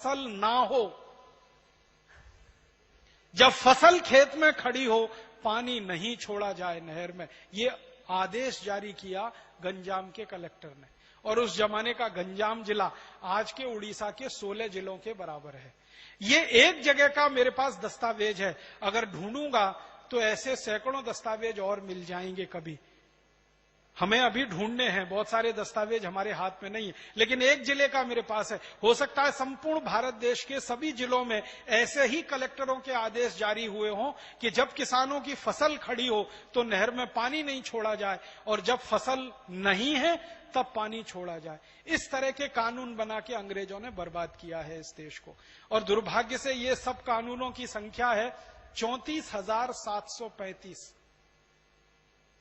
फसल ना हो, जब फसल खेत में खड़ी हो, पानी नहीं छोड़ा जाए नहर में। ये आदेश जारी किया गंजाम के कलेक्टर ने। और उस जमाने का गंजाम जिला आज के उड़ीसा के 16 जिलों के बराबर है। ये एक जगह का मेरे पास दस्तावेज है, अगर ढूंढूंगा तो ऐसे सैकड़ों दस्तावेज और मिल जाएंगे कभी। हमें अभी ढूंढने हैं, बहुत सारे दस्तावेज हमारे हाथ में नहीं है, लेकिन एक जिले का मेरे पास है। हो सकता है संपूर्ण भारत देश के सभी जिलों में ऐसे ही कलेक्टरों के आदेश जारी हुए हों कि जब किसानों की फसल खड़ी हो तो नहर में पानी नहीं छोड़ा जाए, और जब फसल नहीं है तब पानी छोड़ा जाए। इस तरह के कानून बना के अंग्रेजों ने बर्बाद किया है इस देश को। और दुर्भाग्य से ये सब कानूनों की संख्या है 34,735।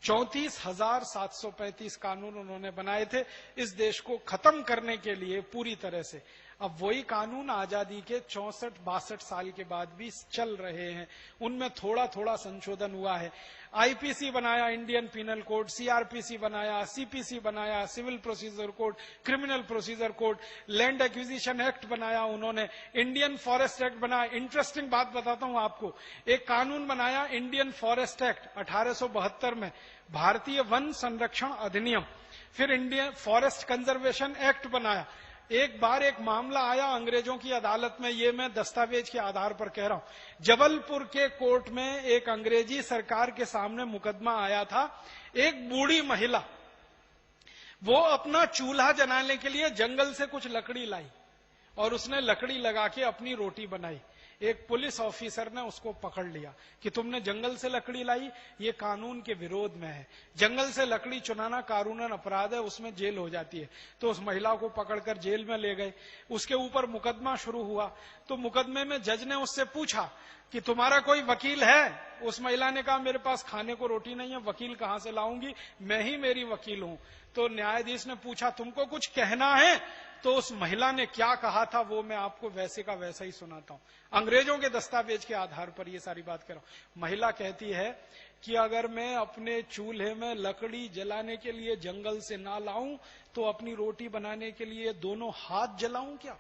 34,735 कानून उन्होंने बनाए थे इस देश को खत्म करने के लिए पूरी तरह से। अब वही कानून आजादी के 64-62 साल के बाद भी चल रहे हैं, उनमें थोड़ा थोड़ा संशोधन हुआ है। आईपीसी बनाया, इंडियन पिनल कोड, सीआरपीसी बनाया, सीपीसी बनाया, civil procedure code, criminal procedure code, land acquisition act बनाया उन्होंने, इंडियन फॉरेस्ट एक्ट बनाया। इंटरेस्टिंग बात बताता हूं आपको, एक कानून बनाया इंडियन फॉरेस्ट एक्ट 1872 में, भारतीय वन संरक्षण अधिनियम। फिर इंडियन फॉरेस्ट कंजर्वेशन एक्ट बनाया। एक बार एक मामला आया अंग्रेजों की अदालत में, ये मैं दस्तावेज के आधार पर कह रहा हूं। जबलपुर के कोर्ट में एक अंग्रेजी सरकार के सामने मुकदमा आया था। एक बूढ़ी महिला, वो अपना चूल्हा जलाने के लिए जंगल से कुछ लकड़ी लाई और उसने लकड़ी लगा के अपनी रोटी बनाई। एक पुलिस ऑफिसर ने उसको पकड़ लिया कि तुमने जंगल से लकड़ी लाई, ये कानून के विरोध में है, जंगल से लकड़ी चुराना कानूनन अपराध है, उसमें जेल हो जाती है। तो उस महिला को पकड़कर जेल में ले गए। उसके ऊपर मुकदमा शुरू हुआ। तो मुकदमे में जज ने उससे पूछा कि तुम्हारा कोई वकील है? उस महिला ने कहा मेरे पास खाने को रोटी नहीं है, वकील कहां से लाऊंगी, मैं ही मेरी वकील हूं। तो न्यायाधीश ने पूछा तुमको कुछ कहना है? तो उस महिला ने क्या कहा था वो मैं आपको वैसे का वैसा ही सुनाता हूं। अंग्रेजों के दस्तावेज के आधार पर ये सारी बात कर रहा हूं। महिला कहती है कि अगर मैं अपने चूल्हे में लकड़ी जलाने के लिए जंगल से ना लाऊं तो अपनी रोटी बनाने के लिए दोनों हाथ जलाऊं क्या?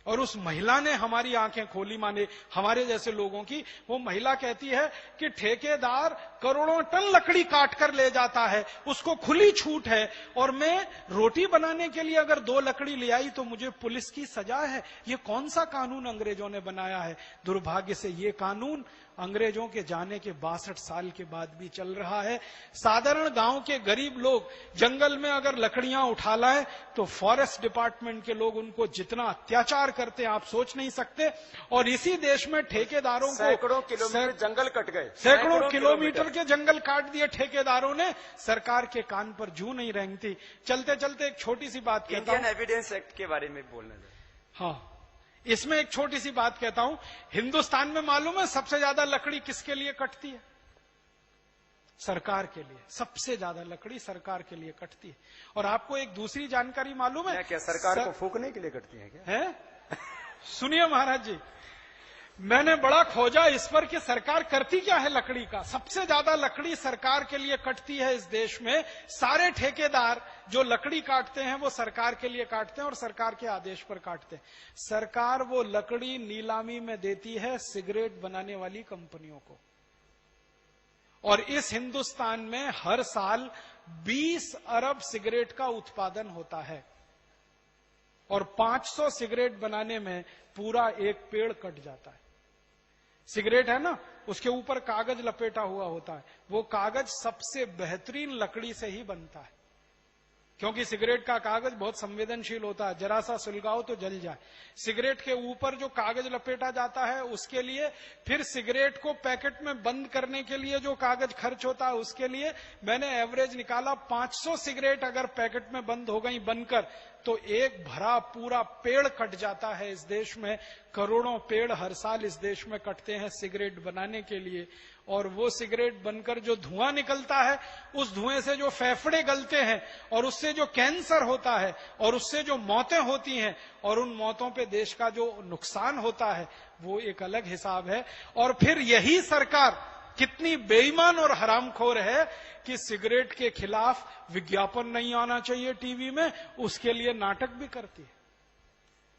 और उस महिला ने हमारी आंखें खोली, माने हमारे जैसे लोगों की। वो महिला कहती है कि ठेकेदार करोड़ों टन लकड़ी काट कर ले जाता है, उसको खुली छूट है, और मैं रोटी बनाने के लिए अगर 2 लकड़ी ले आई तो मुझे पुलिस की सजा है। ये कौन सा कानून अंग्रेजों ने बनाया है? दुर्भाग्य से ये कानून अंग्रेजों के जाने के 62 साल के बाद भी चल रहा है। साधारण गांव के गरीब लोग जंगल में अगर लकड़ियां उठा लाए तो फॉरेस्ट डिपार्टमेंट के लोग उनको जितना अत्याचार करते हैं आप सोच नहीं सकते। और इसी देश में ठेकेदारों को सैकड़ों किलोमीटर जंगल कट गए, सैकड़ों किलोमीटर के जंगल काट दिए ठेकेदारों ने, सरकार के कान पर जू नहीं रेंगती। चलते चलते एक छोटी सी बात कहता हूं, इंडियन एविडेंस एक्ट के बारे में बोलना है। हाँ, इसमें एक छोटी सी बात कहता हूं। हिंदुस्तान में मालूम है सबसे ज्यादा लकड़ी किसके लिए कटती है? सरकार के लिए। सबसे ज्यादा लकड़ी सरकार के लिए कटती है। और आपको एक दूसरी जानकारी मालूम है? क्या सरकार को फूकने के लिए कटती है क्या? है? सुनिए महाराज जी, मैंने बड़ा खोजा इस पर कि सरकार करती क्या है लकड़ी का। सबसे ज्यादा लकड़ी सरकार के लिए कटती है इस देश में। सारे ठेकेदार जो लकड़ी काटते हैं वो सरकार के लिए काटते हैं और सरकार के आदेश पर काटते हैं। सरकार वो लकड़ी नीलामी में देती है सिगरेट बनाने वाली कंपनियों को। और इस हिंदुस्तान में हर साल 20 अरब सिगरेट का उत्पादन होता है और 500 सिगरेट बनाने में पूरा एक पेड़ कट जाता है। सिगरेट है ना, उसके ऊपर कागज लपेटा हुआ होता है, वो कागज सबसे बेहतरीन लकड़ी से ही बनता है, क्योंकि सिगरेट का कागज बहुत संवेदनशील होता है, जरा सा सुलगाओ तो जल जाए। सिगरेट के ऊपर जो कागज लपेटा जाता है उसके लिए, फिर सिगरेट को पैकेट में बंद करने के लिए जो कागज खर्च होता है उसके लिए, मैंने एवरेज निकाला 500 सिगरेट अगर पैकेट में बंद हो गई बनकर तो एक भरा पूरा पेड़ कट जाता है इस देश में। करोड़ों पेड़ हर साल इस देश में कटते हैं सिगरेट बनाने के लिए। और वो सिगरेट बनकर जो धुआं निकलता है, उस धुएं से जो फेफड़े गलते हैं और उससे जो कैंसर होता है और उससे जो मौतें होती हैं और उन मौतों पे देश का जो नुकसान होता है वो एक अलग हिसाब है। और फिर यही सरकार कितनी बेईमान और हरामखोर है कि सिगरेट के खिलाफ विज्ञापन नहीं आना चाहिए टीवी में, उसके लिए नाटक भी करती है।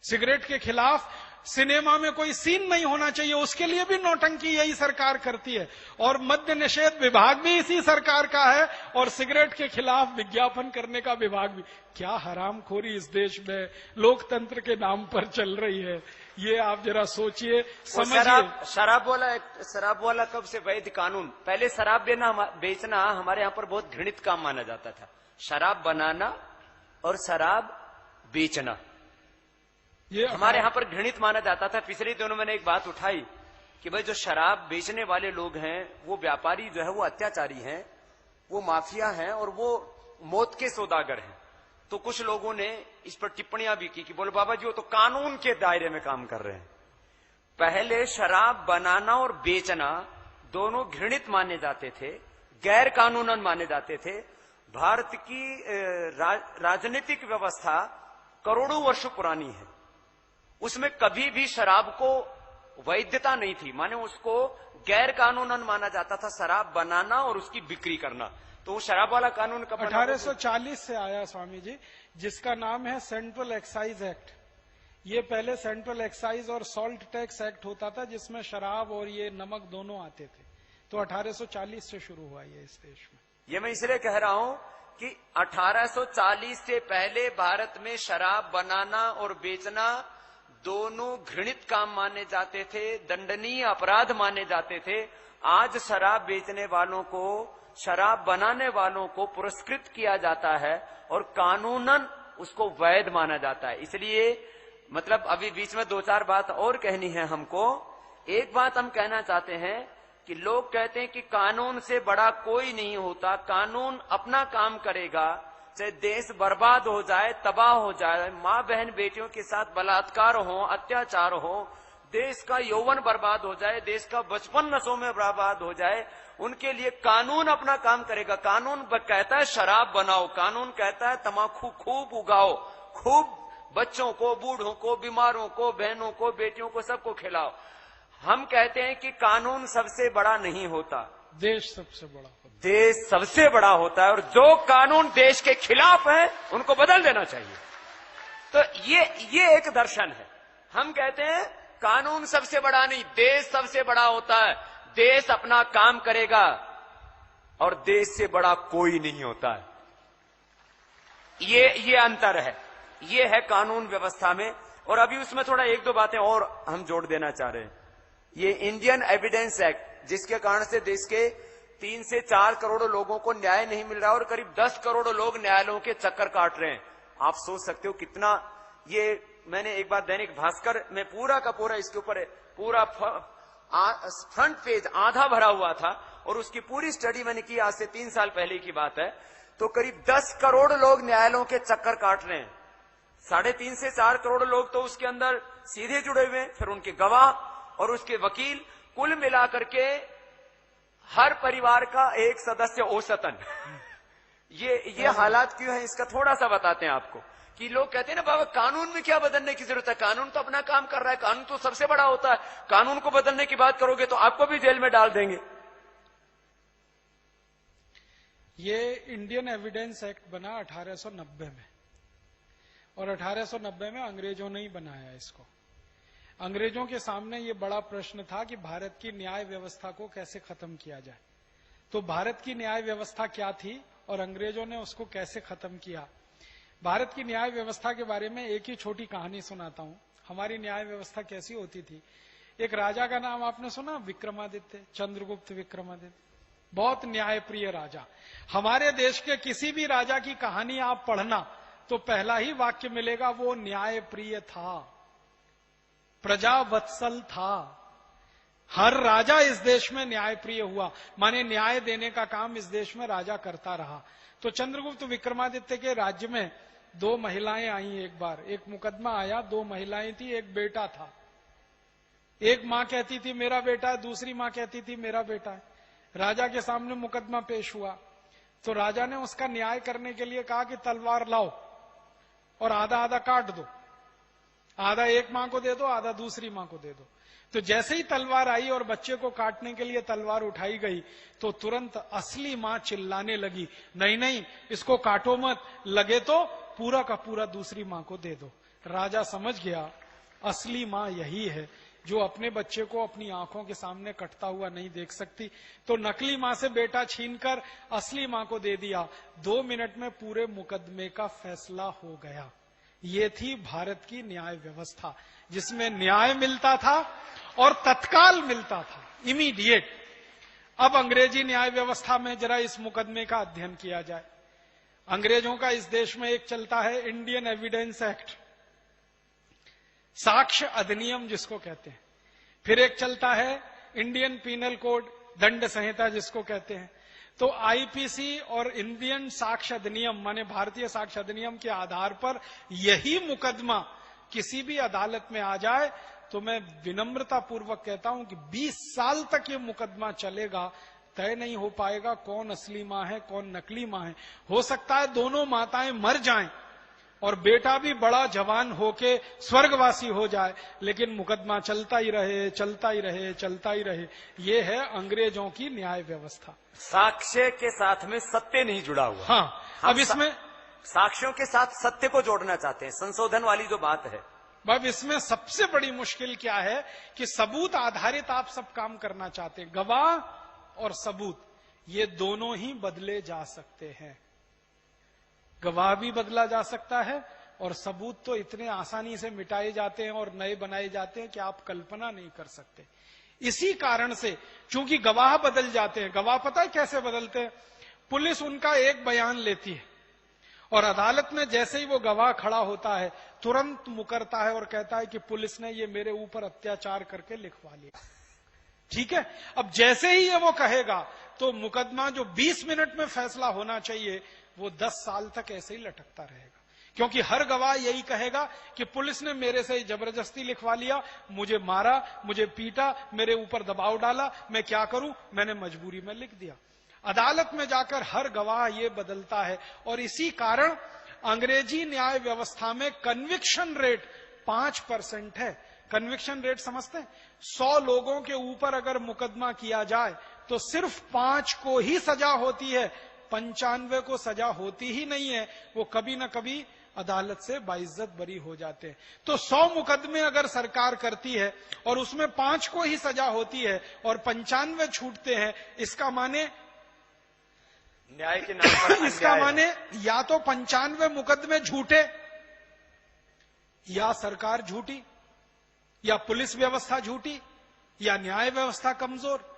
सिगरेट के खिलाफ सिनेमा में कोई सीन नहीं होना चाहिए, उसके लिए भी नौटंकी यही सरकार करती है। और मद्य निषेध विभाग भी इसी सरकार का है और सिगरेट के खिलाफ विज्ञापन करने का विभाग भी। क्या हरामखोरी इस देश में लोकतंत्र के नाम पर चल रही है, ये आप जरा सोचिए, समझिए। शराब वाला कब से वैध कानून? पहले शराब बेचना हमारे यहाँ पर बहुत घृणित काम माना जाता था। शराब बनाना और शराब बेचना ये हमारे यहाँ पर घृणित माना जाता था। पिछले दिनों मैंने एक बात उठाई कि भाई जो शराब बेचने वाले लोग हैं वो व्यापारी जो है वो अत्याचारी हैं, वो माफिया हैं और वो मौत के सौदागर हैं। तो कुछ लोगों ने इस पर टिप्पणियां भी की कि बोले बाबा जी वो तो कानून के दायरे में काम कर रहे हैं। पहले शराब बनाना और बेचना दोनों घृणित माने जाते थे, गैर कानूनन माने जाते थे। भारत की राजनीतिक व्यवस्था करोड़ों वर्षों पुरानी है, उसमें कभी भी शराब को वैधता नहीं थी, माने उसको गैर कानूनन माना जाता था शराब बनाना और उसकी बिक्री करना। तो वो शराब वाला कानून कब 1840 से आया स्वामी जी, जिसका नाम है सेंट्रल एक्साइज एक्ट। ये पहले सेंट्रल एक्साइज और सॉल्ट टैक्स एक्ट होता था जिसमें शराब और ये नमक दोनों आते थे। तो 1840 से शुरू हुआ ये इस देश में। ये मैं इसलिए कह रहा हूं कि 1840 से पहले भारत में शराब बनाना और बेचना दोनों घृणित काम माने जाते थे, दंडनीय अपराध माने जाते थे। आज शराब बेचने वालों को, शराब बनाने वालों को पुरस्कृत किया जाता है और कानूनन उसको वैध माना जाता है। इसलिए मतलब अभी बीच में दो चार बात और कहनी है हमको। एक बात हम कहना चाहते हैं कि लोग कहते हैं कि कानून से बड़ा कोई नहीं होता, कानून अपना काम करेगा, चाहे देश बर्बाद हो जाए, तबाह हो जाए, माँ बहन बेटियों के साथ बलात्कार हो, अत्याचार हो, देश का यौवन बर्बाद हो जाए, देश का बचपन नशों में बर्बाद हो जाए, उनके लिए कानून अपना काम करेगा। कानून कहता है शराब बनाओ, कानून कहता है तम्बाकू खूब उगाओ, खूब बच्चों को, बूढ़ों को, बीमारों को, बहनों को, बेटियों को, सबको खिलाओ। हम कहते हैं कि कानून सबसे बड़ा नहीं होता, देश सबसे बड़ा होता है। देश सबसे बड़ा होता है और जो कानून देश के खिलाफ है उनको बदल देना चाहिए। तो ये एक दर्शन है। हम कहते हैं कानून सबसे बड़ा नहीं, देश सबसे बड़ा होता है। देश अपना काम करेगा और देश से बड़ा कोई नहीं होता है। ये अंतर है, ये है कानून व्यवस्था में। और अभी उसमें थोड़ा एक दो बातें और हम जोड़ देना चाह रहे हैं। ये इंडियन एविडेंस एक्ट, जिसके कारण से देश के 3 से 4 करोड़ लोगों को न्याय नहीं मिल रहा और करीब 10 करोड़ लोग न्यायालयों के चक्कर काट रहे हैं। आप सोच सकते हो कितना ये। मैंने एक बार दैनिक भास्कर में पूरा का पूरा इसके ऊपर पूरा फ्रंट पेज आधा भरा हुआ था और उसकी पूरी स्टडी मैंने की, आज से 3 साल पहले की बात है। तो करीब 10 करोड़ लोग न्यायालयों के चक्कर काट रहे हैं। 3.5 से 4 करोड़ लोग तो उसके अंदर सीधे जुड़े हुए हैं, फिर उनके गवाह और उसके वकील, कुल मिलाकर के हर परिवार का एक सदस्य औसतन। ये हालात क्यों है इसका थोड़ा सा बताते हैं आपको। कि लोग कहते हैं ना बाबा कानून में क्या बदलने की जरूरत है, कानून तो अपना काम कर रहा है, कानून तो सबसे बड़ा होता है, कानून को बदलने की बात करोगे तो आपको भी जेल में डाल देंगे। ये इंडियन एविडेंस एक्ट बना 1890 में और 1890 में अंग्रेजों ने ही बनाया इसको। अंग्रेजों के सामने ये बड़ा प्रश्न था कि भारत की न्याय व्यवस्था को कैसे खत्म किया जाए। तो भारत की न्याय व्यवस्था क्या थी और अंग्रेजों ने उसको कैसे खत्म किया। भारत की न्याय व्यवस्था के बारे में एक ही छोटी कहानी सुनाता हूं। हमारी न्याय व्यवस्था कैसी होती थी। एक राजा का नाम आपने सुना, विक्रमादित्य, चंद्रगुप्त विक्रमादित्य, बहुत न्यायप्रिय राजा। हमारे देश के किसी भी राजा की कहानी आप पढ़ना तो पहला ही वाक्य मिलेगा, वो न्यायप्रिय था, प्रजावत्सल था। हर राजा इस देश में न्यायप्रिय हुआ, माने न्याय देने का काम इस देश में राजा करता रहा। तो चंद्रगुप्त विक्रमादित्य के राज्य में 2 महिलाएं आई। एक बार एक मुकदमा आया, 2 महिलाएं थी, एक बेटा था। एक मां कहती थी मेरा बेटा है, दूसरी मां कहती थी मेरा बेटा है। राजा के सामने मुकदमा पेश हुआ तो राजा ने उसका न्याय करने के लिए कहा कि तलवार लाओ और आधा आधा काट दो, आधा एक मां को दे दो, आधा दूसरी मां को दे दो। तो जैसे ही तलवार आई और बच्चे को काटने के लिए तलवार उठाई गई तो तुरंत असली मां चिल्लाने लगी, नहीं नहीं इसको काटो मत, लगे तो पूरा का पूरा दूसरी मां को दे दो। राजा समझ गया असली मां यही है जो अपने बच्चे को अपनी आंखों के सामने कटता हुआ नहीं देख सकती। तो नकली मां से बेटा छीनकर असली मां को दे दिया। 2 मिनट में पूरे मुकदमे का फैसला हो गया। ये थी भारत की न्याय व्यवस्था, जिसमें न्याय मिलता था और तत्काल मिलता था, इमीडिएट। अब अंग्रेजी न्याय व्यवस्था में जरा इस मुकदमे का अध्ययन किया जाए। अंग्रेजों का इस देश में एक चलता है इंडियन एविडेंस एक्ट, साक्ष्य अधिनियम जिसको कहते हैं। फिर एक चलता है इंडियन पीनल कोड, दंड संहिता जिसको कहते हैं। तो आईपीसी और इंडियन साक्ष्य अधिनियम माने भारतीय साक्ष्य अधिनियम के आधार पर यही मुकदमा किसी भी अदालत में आ जाए तो मैं विनम्रता पूर्वक कहता हूं कि 20 साल तक ये मुकदमा चलेगा, तय नहीं हो पाएगा कौन असली मां है कौन नकली मां है। हो सकता है दोनों माताएं मर जाएं और बेटा भी बड़ा जवान होके स्वर्गवासी हो जाए, लेकिन मुकदमा चलता ही रहे चलता ही रहे चलता ही रहे। ये है अंग्रेजों की न्याय व्यवस्था। साक्ष्य के साथ में सत्य नहीं जुड़ा हुआ। हाँ, अब इसमें साक्ष्यों के साथ सत्य को जोड़ना चाहते हैं, संशोधन वाली जो बात है। अब इसमें सबसे बड़ी मुश्किल क्या है कि सबूत आधारित आप सब काम करना चाहते हैं। गवाह और सबूत ये दोनों ही बदले जा सकते हैं। गवाह भी बदला जा सकता है और सबूत तो इतने आसानी से मिटाए जाते हैं और नए बनाए जाते हैं कि आप कल्पना नहीं कर सकते। इसी कारण से चूंकि गवाह बदल जाते हैं, गवाह पता है कैसे बदलते हैं? पुलिस उनका एक बयान लेती है और अदालत में जैसे ही वो गवाह खड़ा होता है तुरंत मुकरता है और कहता है कि पुलिस ने ये मेरे ऊपर अत्याचार करके लिखवा लिया। ठीक है, अब जैसे ही ये वो कहेगा तो मुकदमा जो 20 मिनट में फैसला होना चाहिए वो 10 साल तक ऐसे ही लटकता रहेगा, क्योंकि हर गवाह यही कहेगा कि पुलिस ने मेरे से जबरदस्ती लिखवा लिया, मुझे मारा, मुझे पीटा, मेरे ऊपर दबाव डाला, मैं क्या करूं, मैंने मजबूरी में लिख दिया। अदालत में जाकर हर गवाह ये बदलता है और इसी कारण अंग्रेजी न्याय व्यवस्था में कन्विक्शन रेट 5% है। कन्विक्शन रेट समझते हैं? 100 लोगों के ऊपर अगर मुकदमा किया जाए तो सिर्फ 5 को ही सजा होती है, 95 को सजा होती ही नहीं है। वो कभी ना कभी अदालत से बाइज्जत बरी हो जाते हैं। तो 100 मुकदमे अगर सरकार करती है और उसमें 5 को ही सजा होती है और 95 छूटते हैं, इसका माने न्याय के नाम पर इसका माने या तो 95 मुकदमे झूठे, या सरकार झूठी, या पुलिस व्यवस्था झूठी, या न्याय व्यवस्था कमजोर।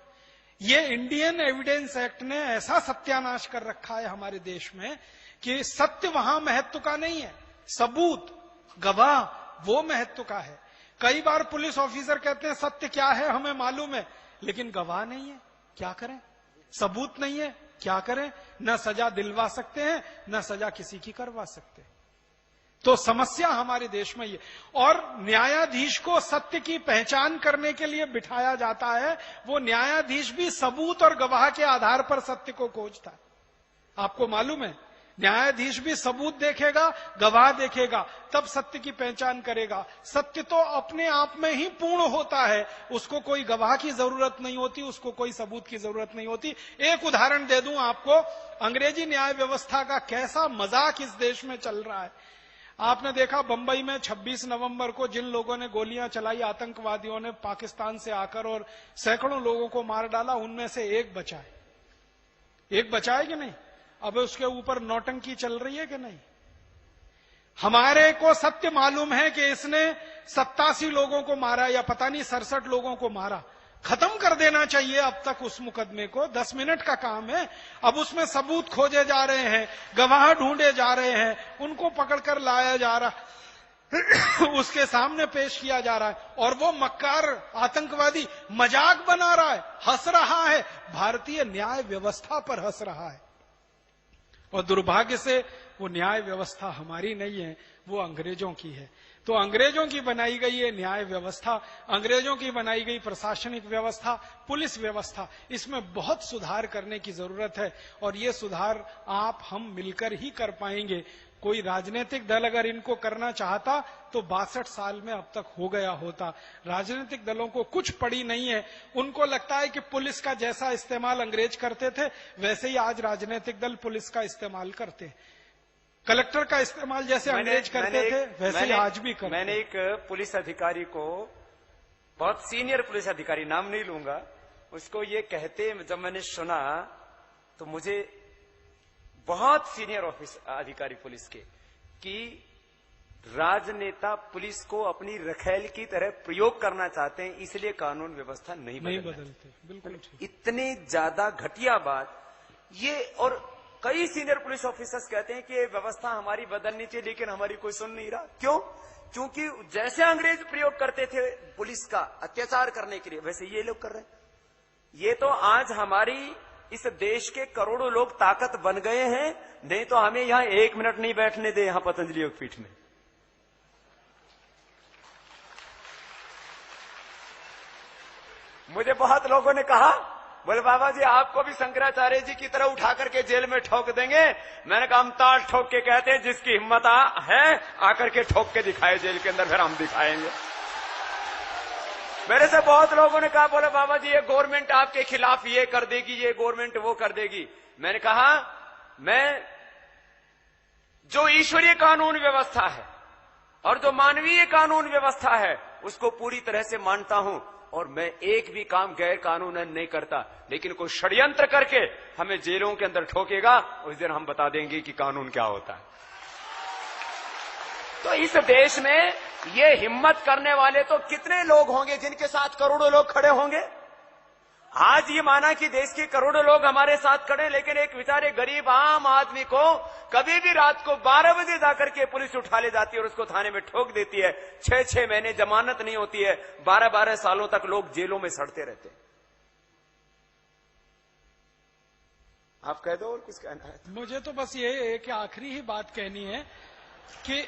ये इंडियन एविडेंस एक्ट ने ऐसा सत्यानाश कर रखा है हमारे देश में कि सत्य वहां महत्व का नहीं है, सबूत गवाह वो महत्व का है। कई बार पुलिस ऑफिसर कहते हैं सत्य क्या है हमें मालूम है, लेकिन गवाह नहीं है, क्या करें? सबूत नहीं है, क्या करें? न सजा दिलवा सकते हैं न सजा किसी की करवा सकते। तो समस्या हमारे देश में ये, और न्यायाधीश को सत्य की पहचान करने के लिए बिठाया जाता है। वो न्यायाधीश भी सबूत और गवाह के आधार पर सत्य को खोजता है। आपको मालूम है, न्यायाधीश भी सबूत देखेगा, गवाह देखेगा, तब सत्य की पहचान करेगा। सत्य तो अपने आप में ही पूर्ण होता है, उसको कोई गवाह की जरूरत नहीं होती, उसको कोई सबूत की जरूरत नहीं होती। एक उदाहरण दे दूं आपको, अंग्रेजी न्याय व्यवस्था का कैसा मजाक इस देश में चल रहा है। आपने देखा बंबई में 26 नवंबर को जिन लोगों ने गोलियां चलाई, आतंकवादियों ने पाकिस्तान से आकर और सैकड़ों लोगों को मार डाला, उनमें से एक बचा है। एक बचा है कि नहीं? अब उसके ऊपर नौटंकी चल रही है कि नहीं? हमारे को सत्य मालूम है कि इसने 87 लोगों को मारा या पता नहीं 67 लोगों को मारा। खत्म कर देना चाहिए अब तक उस मुकदमे को, 10 मिनट का काम है। अब उसमें सबूत खोजे जा रहे हैं, गवाह ढूंढे जा रहे हैं, उनको पकड़कर लाया जा रहा उसके सामने पेश किया जा रहा है, और वो मक्कार आतंकवादी मजाक बना रहा है, हंस रहा है, भारतीय न्याय व्यवस्था पर हंस रहा है। और दुर्भाग्य से वो न्याय व्यवस्था हमारी नहीं है, वो अंग्रेजों की है। तो अंग्रेजों की बनाई गई ये न्याय व्यवस्था, अंग्रेजों की बनाई गई प्रशासनिक व्यवस्था, पुलिस व्यवस्था, इसमें बहुत सुधार करने की जरूरत है। और ये सुधार आप हम मिलकर ही कर पाएंगे। कोई राजनीतिक दल अगर इनको करना चाहता तो 62 साल में अब तक हो गया होता। राजनीतिक दलों को कुछ पड़ी नहीं है। उनको लगता है कि पुलिस का जैसा इस्तेमाल अंग्रेज करते थे वैसे ही आज राजनीतिक दल पुलिस का इस्तेमाल करते हैं। कलेक्टर का इस्तेमाल जैसे अंग्रेज करते थे वैसे ही आज भी करते। मैंने एक पुलिस अधिकारी को, बहुत सीनियर पुलिस अधिकारी, नाम नहीं लूंगा, उसको ये कहते जब मैंने सुना तो मुझे, बहुत सीनियर अधिकारी पुलिस के, कि राजनेता पुलिस को अपनी रखैल की तरह प्रयोग करना चाहते हैं इसलिए कानून व्यवस्था नहीं बदलते। बिल्कुल इतनी ज्यादा घटिया बात ये। और कई सीनियर पुलिस ऑफिसर्स कहते हैं कि ये व्यवस्था हमारी बदलनी चाहिए लेकिन हमारी कोई सुन नहीं रहा। क्यों? क्योंकि जैसे अंग्रेज प्रयोग करते थे पुलिस का अत्याचार करने के लिए वैसे ये लोग कर रहे हैं। ये तो आज हमारी इस देश के करोड़ों लोग ताकत बन गए हैं, नहीं तो हमें यहां 1 मिनट नहीं बैठने दे यहां पतंजलि योगपीठ में। मुझे बहुत लोगों ने कहा, बोले बाबा जी आपको भी शंकराचार्य जी की तरह उठा करके जेल में ठोक देंगे। मैंने कहा हम ताल ठोक के कहते हैं, जिसकी हिम्मत है आकर के ठोक के दिखाए जेल के अंदर, फिर हम दिखाएंगे। मेरे से बहुत लोगों ने कहा, बोले बाबा जी ये गवर्नमेंट आपके खिलाफ ये कर देगी, ये गवर्नमेंट वो कर देगी। मैंने कहा मैं जो ईश्वरीय कानून व्यवस्था है और जो मानवीय कानून व्यवस्था है उसको पूरी तरह से मानता हूं और मैं एक भी काम गैर कानूनन नहीं करता। लेकिन कोई षड्यंत्र करके हमें जेलों के अंदर ठोकेगा, उस दिन हम बता देंगे कि कानून क्या होता है। तो इस देश में ये हिम्मत करने वाले तो कितने लोग होंगे जिनके साथ करोड़ों लोग खड़े होंगे। आज ये माना कि देश के करोड़ों लोग हमारे साथ खड़े, लेकिन एक बेचारे गरीब आम आदमी को कभी भी रात को 12 बजे जाकर के पुलिस उठा ले जाती है और उसको थाने में ठोक देती है। 6-6 महीने जमानत नहीं होती है, 12-12 सालों तक लोग जेलों में सड़ते रहते हैं। आप कह दो और कुछ कहना है? मुझे तो बस ये एक आखिरी ही बात कहनी है कि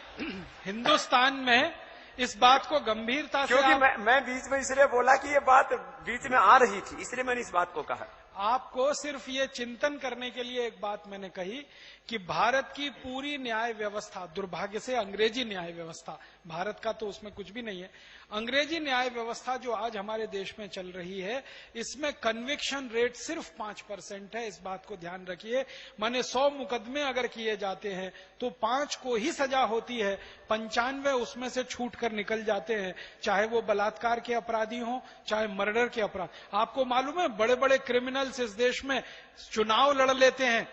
हिंदुस्तान में इस बात को गंभीरता से, क्योंकि मैं बीच में इसलिए बोला कि ये बात बीच में आ रही थी, इसलिए मैंने इस बात को कहा। आपको सिर्फ ये चिंतन करने के लिए एक बात मैंने कही कि भारत की पूरी न्याय व्यवस्था, दुर्भाग्य से अंग्रेजी न्याय व्यवस्था, भारत का तो उसमें कुछ भी नहीं है, अंग्रेजी न्याय व्यवस्था जो आज हमारे देश में चल रही है इसमें कन्विक्शन रेट सिर्फ 5% है। इस बात को ध्यान रखिए। माने 100 मुकदमे अगर किए जाते हैं तो 5 को ही सजा होती है, 95 उसमें से छूट कर निकल जाते हैं, चाहे वो बलात्कार के अपराधी हों चाहे मर्डर के अपराध। आपको मालूम है बड़े बड़े क्रिमिनल्स इस देश में चुनाव लड़ लेते हैं,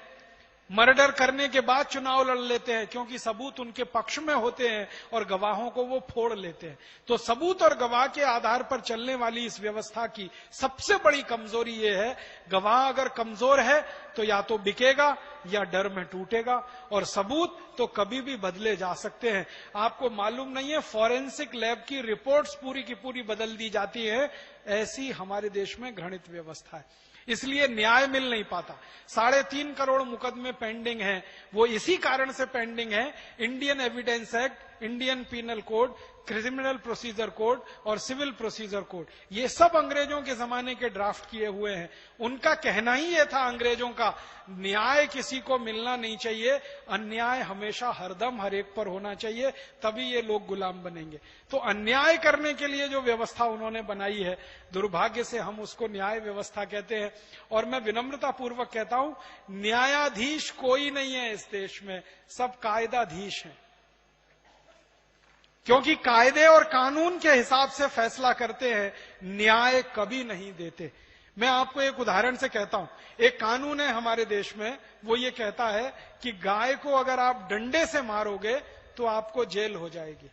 मर्डर करने के बाद चुनाव लड़ लेते हैं क्योंकि सबूत उनके पक्ष में होते हैं और गवाहों को वो फोड़ लेते हैं। तो सबूत और गवाह के आधार पर चलने वाली इस व्यवस्था की सबसे बड़ी कमजोरी ये है, गवाह अगर कमजोर है तो या तो बिकेगा या डर में टूटेगा, और सबूत तो कभी भी बदले जा सकते हैं। आपको मालूम नहीं है फॉरेंसिक लैब की रिपोर्ट्स पूरी की पूरी बदल दी जाती है। ऐसी हमारे देश में घृणित व्यवस्था है, इसलिए न्याय मिल नहीं पाता। 3.5 करोड़ मुकदमे पेंडिंग हैं, वो इसी कारण से पेंडिंग है। Indian evidence act, Indian penal code, criminal procedure code और सिविल प्रोसीजर कोड, ये सब अंग्रेजों के जमाने के ड्राफ्ट किए हुए हैं। उनका कहना ही ये था अंग्रेजों का, न्याय किसी को मिलना नहीं चाहिए, अन्याय हमेशा हरदम हर एक पर होना चाहिए, तभी ये लोग गुलाम बनेंगे। तो अन्याय करने के लिए जो व्यवस्था उन्होंने बनाई है, दुर्भाग्य से हम उसको न्याय व्यवस्था कहते हैं। और मैं विनम्रता पूर्वक कहता हूं, न्यायाधीश कोई नहीं है इस देश में, सब कायदाधीश हैं, क्योंकि कायदे और कानून के हिसाब से फैसला करते हैं, न्याय कभी नहीं देते। मैं आपको एक उदाहरण से कहता हूं, एक कानून है हमारे देश में, वो ये कहता है कि गाय को अगर आप डंडे से मारोगे तो आपको जेल हो जाएगी,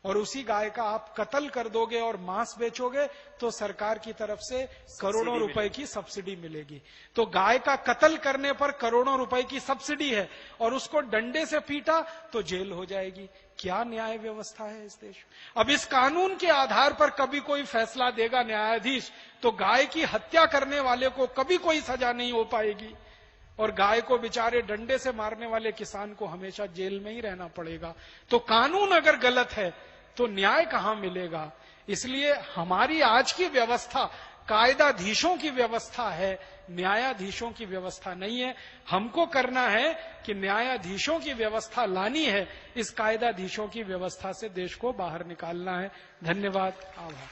और उसी गाय का आप कत्ल कर दोगे और मांस बेचोगे तो सरकार की तरफ से करोड़ों रुपए की सब्सिडी मिलेगी। तो गाय का कत्ल करने पर करोड़ों रुपए की सब्सिडी है और उसको डंडे से पीटा तो जेल हो जाएगी। क्या न्याय व्यवस्था है इस देश में? अब इस कानून के आधार पर कभी कोई फैसला देगा न्यायाधीश तो गाय की हत्या करने वाले को कभी कोई सजा नहीं हो पाएगी, और गाय को बेचारे डंडे से मारने वाले किसान को हमेशा जेल में ही रहना पड़ेगा। तो कानून अगर गलत है तो न्याय कहां मिलेगा? इसलिए हमारी आज की व्यवस्था कायदाधीशों की व्यवस्था है, न्यायाधीशों की व्यवस्था नहीं है। हमको करना है कि न्यायाधीशों की व्यवस्था लानी है, इस कायदाधीशों की व्यवस्था से देश को बाहर निकालना है। धन्यवाद, आभार।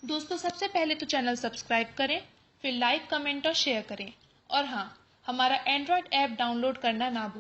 दोस्तों, सबसे पहले तो चैनल सब्सक्राइब करें, फिर लाइक, कमेंट और शेयर करें। और हाँ, हमारा एंड्रॉयड ऐप डाउनलोड करना ना भूलें।